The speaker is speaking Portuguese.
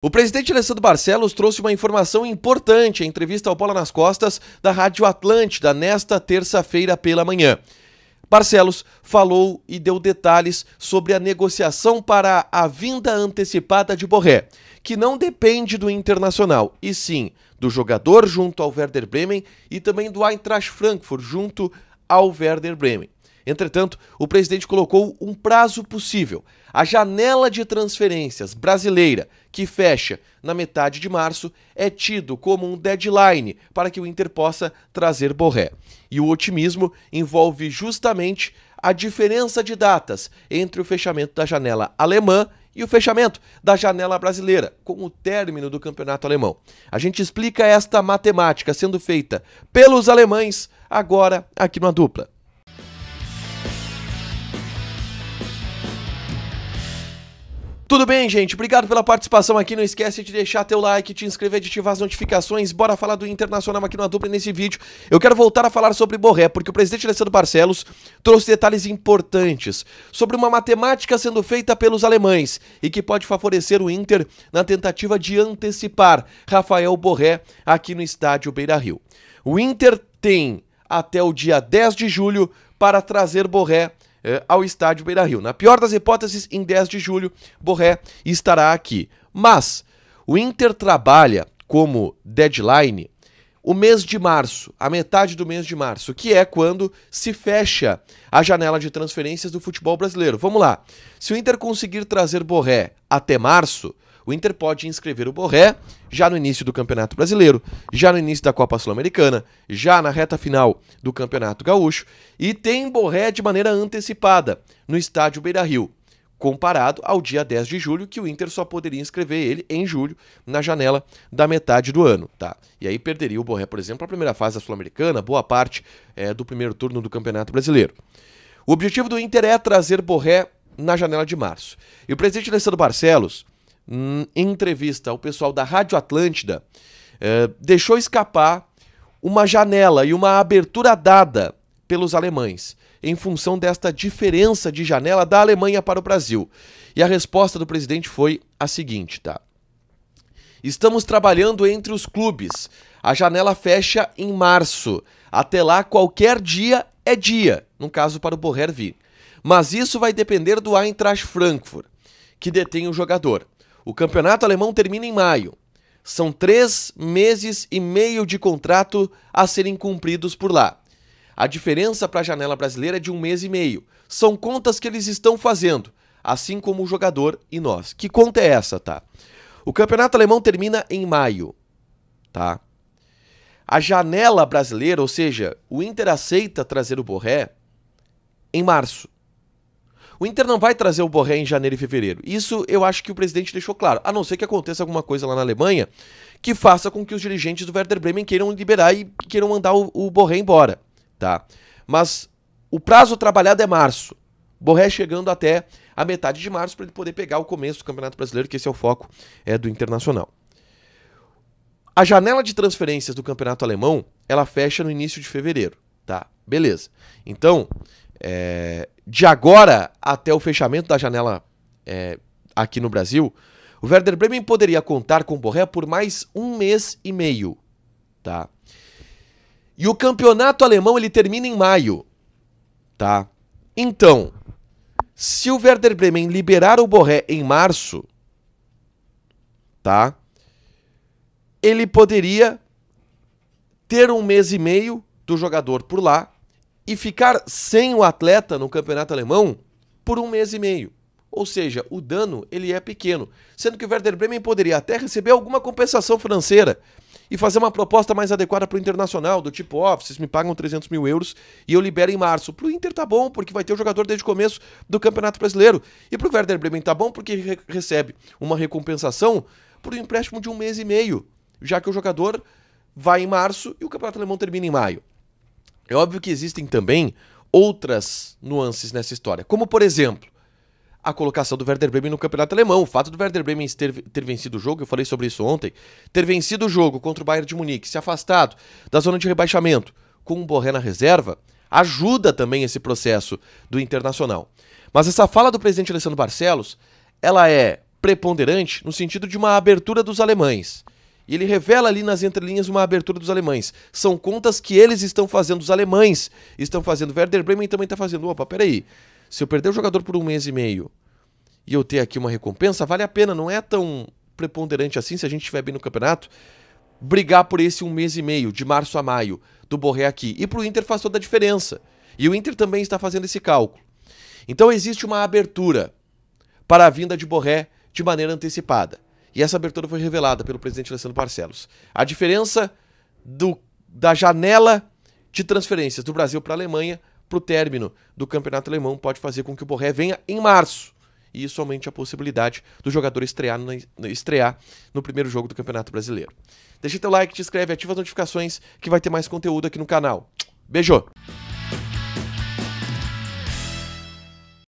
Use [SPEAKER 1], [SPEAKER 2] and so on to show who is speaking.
[SPEAKER 1] O presidente Alessandro Barcelos trouxe uma informação importante em entrevista ao Bola nas Costas da Rádio Atlântida nesta terça-feira pela manhã. Barcelos falou e deu detalhes sobre a negociação para a vinda antecipada de Borré, que não depende do Internacional, e sim do jogador junto ao Werder Bremen e também do Eintracht Frankfurt junto ao Werder Bremen. Entretanto, o presidente colocou um prazo possível. A janela de transferências brasileira, que fecha na metade de março, é tido como um deadline para que o Inter possa trazer Borré. E o otimismo envolve justamente a diferença de datas entre o fechamento da janela alemã e o fechamento da janela brasileira, com o término do campeonato alemão. A gente explica esta matemática sendo feita pelos alemães agora aqui na Dupla. Tudo bem, gente? Obrigado pela participação aqui. Não esquece de deixar teu like, te inscrever, de ativar as notificações. Bora falar do Internacional aqui na Dupla nesse vídeo. Eu quero voltar a falar sobre Borré, porque o presidente Alessandro Barcelos trouxe detalhes importantes sobre uma matemática sendo feita pelos alemães e que pode favorecer o Inter na tentativa de antecipar Rafael Borré aqui no estádio Beira-Rio. O Inter tem até o dia 10 de julho para trazer Borré ao estádio Beira-Rio. Na pior das hipóteses, em 10 de julho, Borré estará aqui. Mas o Inter trabalha como deadline o mês de março, a metade do mês de março, que é quando se fecha a janela de transferências do futebol brasileiro. Vamos lá. Se o Inter conseguir trazer Borré até março, o Inter pode inscrever o Borré já no início do Campeonato Brasileiro, já no início da Copa Sul-Americana, já na reta final do Campeonato Gaúcho, e tem Borré de maneira antecipada no estádio Beira-Rio, comparado ao dia 10 de julho, que o Inter só poderia inscrever ele em julho, na janela da metade do ano, tá? E aí perderia o Borré, por exemplo, a primeira fase da Sul-Americana, boa parte do primeiro turno do Campeonato Brasileiro. O objetivo do Inter é trazer Borré na janela de março. E o presidente Alessandro Barcelos, em entrevista ao pessoal da Rádio Atlântida, deixou escapar uma janela e uma abertura dada pelos alemães em função desta diferença de janela da Alemanha para o Brasil. E a resposta do presidente foi a seguinte, tá? Estamos trabalhando entre os clubes. A janela fecha em março. Até lá, qualquer dia é dia, no caso para o Borré vir. Mas isso vai depender do Eintracht Frankfurt, que detém o jogador. O campeonato alemão termina em maio. São 3 meses e meio de contrato a serem cumpridos por lá. A diferença para a janela brasileira é de 1 mês e meio. São contas que eles estão fazendo, assim como o jogador e nós. Que conta é essa, tá? O campeonato alemão termina em maio, tá? A janela brasileira, ou seja, o Inter aceita trazer o Borré em março. O Inter não vai trazer o Borré em janeiro e fevereiro. Isso eu acho que o presidente deixou claro. A não ser que aconteça alguma coisa lá na Alemanha que faça com que os dirigentes do Werder Bremen queiram liberar e queiram mandar o Borré embora, tá? Mas o prazo trabalhado é março. Borré chegando até a metade de março para ele poder pegar o começo do Campeonato Brasileiro, que esse é o foco do Internacional. A janela de transferências do Campeonato Alemão, ela fecha no início de fevereiro, tá? Beleza. Então, de agora até o fechamento da janela aqui no Brasil, o Werder Bremen poderia contar com o Borré por mais 1 mês e meio, tá? E o campeonato alemão ele termina em maio, tá? Então, se o Werder Bremen liberar o Borré em março, tá? Ele poderia ter 1 mês e meio do jogador por lá e ficar sem o atleta no campeonato alemão por 1 mês e meio. Ou seja, o dano ele é pequeno, sendo que o Werder Bremen poderia até receber alguma compensação financeira e fazer uma proposta mais adequada para o Internacional, do tipo, vocês me pagam 300 mil euros e eu libero em março. Para o Inter tá bom, porque vai ter o jogador desde o começo do Campeonato Brasileiro. E para o Werder Bremen tá bom, porque recebe uma recompensação por um empréstimo de 1 mês e meio, já que o jogador vai em março e o Campeonato Alemão termina em maio. É óbvio que existem também outras nuances nessa história, como, por exemplo, a colocação do Werder Bremen no Campeonato Alemão. O fato do Werder Bremen ter vencido o jogo, eu falei sobre isso ontem, ter vencido o jogo contra o Bayern de Munique, se afastado da zona de rebaixamento com o Borré na reserva, ajuda também esse processo do Internacional. Mas essa fala do presidente Alessandro Barcelos, ela é preponderante no sentido de uma abertura dos alemães. E ele revela ali nas entrelinhas uma abertura dos alemães. São contas que eles estão fazendo, os alemães estão fazendo. Werder Bremen também está fazendo. Opa, peraí. Se eu perder o jogador por 1 mês e meio e eu ter aqui uma recompensa, vale a pena. Não é tão preponderante assim, se a gente estiver bem no campeonato, brigar por esse 1 mês e meio, de março a maio, do Borré aqui. E pro Inter faz toda a diferença. E o Inter também está fazendo esse cálculo. Então existe uma abertura para a vinda de Borré de maneira antecipada. E essa abertura foi revelada pelo presidente Alessandro Barcelos. A diferença da janela de transferências do Brasil para a Alemanha para o término do campeonato alemão pode fazer com que o Borré venha em março. E isso aumente a possibilidade do jogador estrear no primeiro jogo do Campeonato Brasileiro. Deixa teu like, te inscreve, ativa as notificações que vai ter mais conteúdo aqui no canal. Beijo!